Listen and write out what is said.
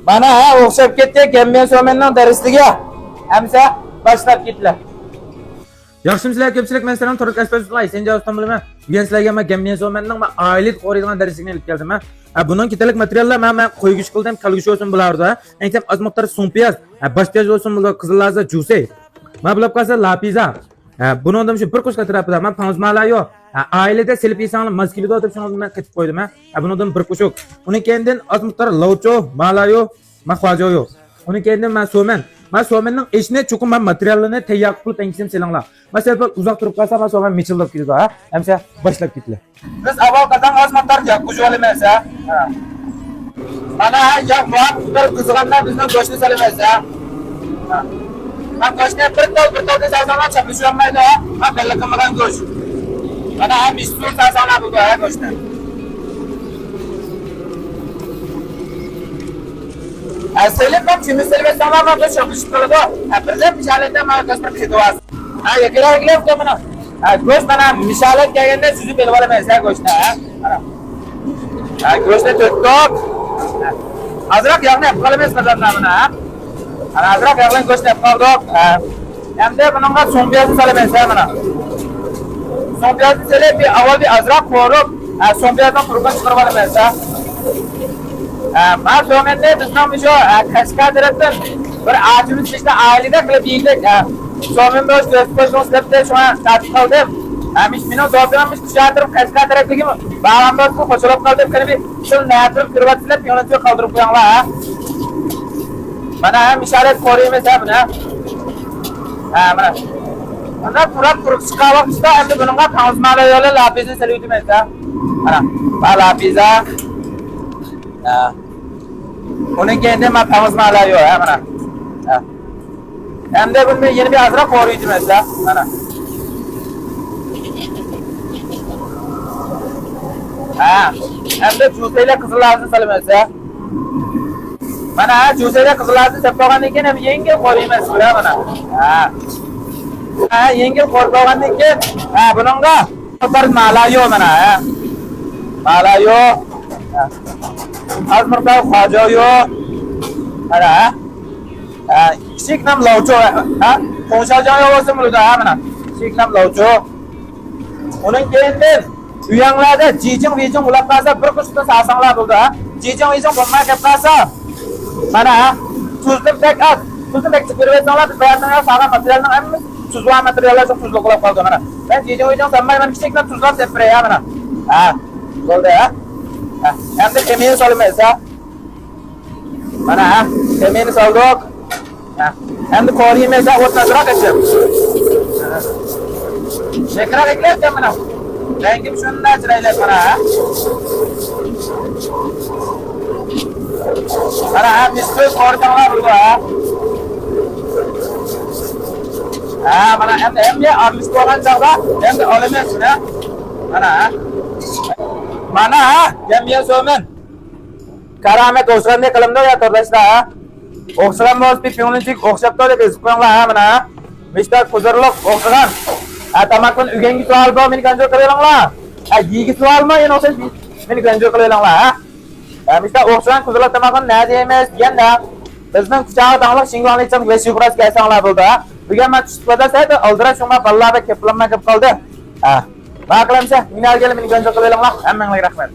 Mana ha o'xshab ketdik Gambiya Somenning darsligi. Hamsa boshlab ketdilar. Yaxshimizlar ko'pchilik men sizlarni Turk Aspersullay sen javob bilaman. Bugun sizlarga men Gambiya Somenning oylik qo'yadigan darsligini olib keldim. Bunun kitalik materiallar men qo'ygich qildim, qilgich olsun bularda. Enkam az miqdor so'mpiyaz, boshpiyaz olsun bular qizillarza juice. Men bilib qolsa lapiza. Buni ondan shu bir qo'shqa tarafida men panzmalayo. Ailada silib yesanlar mazkilida o'tirib shuni men qitib qo'ydim. Buni ondan bir qo'shoq. Uni keyin az miqdor lavcho, malayo, mahvajoyo. Uni keyin men so'men. Men so'menning ishni chuqur men materialini tayyor qilib tengsim selanglar. Masalan, uzoq turib qolsa men so'men michildab ketadi, ha. Hamsa boshlab ketdilar. Biz avval qazan oz miqdor yoqib olamaymiz, ha. Mana yoq bor, bir qizg'andan bizning go'shtni solamaymiz, ha. Ben go'shtni bir tal sazanlar chapish olmaydi, ha. Men belli qilmagan go'sht. Mana ham istur sazanlar bu, ha, go'shtni. Aslında ben kimi selvesanlar var da çalışıp kaldı. Birden misaletten bana kasper kıduvaz. Yakıra gidiyor ki bana. Göç bana misalet geldiğinde sizi belirle mesela göçne. Göçne tuttuk. Azrak yağını yapalım mesela bana. Azrak yağını göçne yapalım. Hem de bununla son piyazı salim mesela bana. Son piyazı salim bir avval bir azrak korup son piyazdan kurban çıkaralım mesela. Ben Somen'de bizden bir kaşka taraftan bir ağacımız işte ailede kılıp yiyecek. Somen böyle gösterişon sıkıntı şu an tartış kaldım. Benim zorlanmış dışarıdırım kaşka tarafı gibi. Bağlam böyle hoşlanıp kaldım. Bir şunu ne yaptırıp kırbatıyla yönetiyor kaldırıp koyanlar. Bana hem işaret koruyayım mesela buna. Bana. Bana kurak kuruk çıkavak işte hem de bununla tanzmalı yolu lapizini selüydüm mesela. Bana lapiza. Onun kendi makamızın alıyor ya bana. Hem de bunu yeni bir azra koruyucu mesela bana. Hem de cüseyle kızılarını salı mesela. Bana cüseyle kızılarını septoğan iken hem yengil koruyucu mesela bana. Yengil koruyucu iken bunun da bir malayo bana. Malayo. Az miqdor xojoyo. Mana. Kichik nam lavcho, ha? Qo'shajoyo bo'lsa bo'ladi, ha, mana. Kichik nam lavcho. Uning keyin uyanglarda jijing ulab qolsa bir qushda sasanglar bo'ldi, ha? Jijing bo'lmay kelib qolsa. Mana, tuzlik tek az. Tuzlik chiqarib bayonlar sog'an materialning hammasi tuzli materiallar tuzli qilib qoldi, mana. Men jijing sanmay men kichik nam tuzlab sepray, ha, mana. Bo'ldi, ha? Hem de kemiğini salmayız ha. Bana kemiğini saldık. Hem de koruyayım mesela o tadına kaçırım. Şekera eklerken bana. Rengim şunun ne sırayla bana ha. Bana miskül koruyacağımlar burada ha. Bana hem de armıştı olan çağda hem de alamıyorsun ha. Bana Mana Gambiya Somen. Karamet o'xshaganda qilimda ya to'rdashlar. O'xshagan bo'lsa piyonchik o'xshab turib ezibqo'nglar ha mana. Mishta ko'zarliq o'xshagan. Tamakun ugangi savol bor meni kontrol qilinglar. Yigi savolmi yana o'xshash meni kontrol qilinglar ha. Mishta o'xshagan ko'zarliq tamakun nima deymiz deganda bizning kuchog'i tanglik shing'onlikcha va shuhratga aytsanlar bo'ldi ha. Bugun men tushibda sayt oldira shunga ballarda keplanma kelib qoldi. Baqilamsa, minalga meni kontrol qilinglar. Hammanglarga rahmat.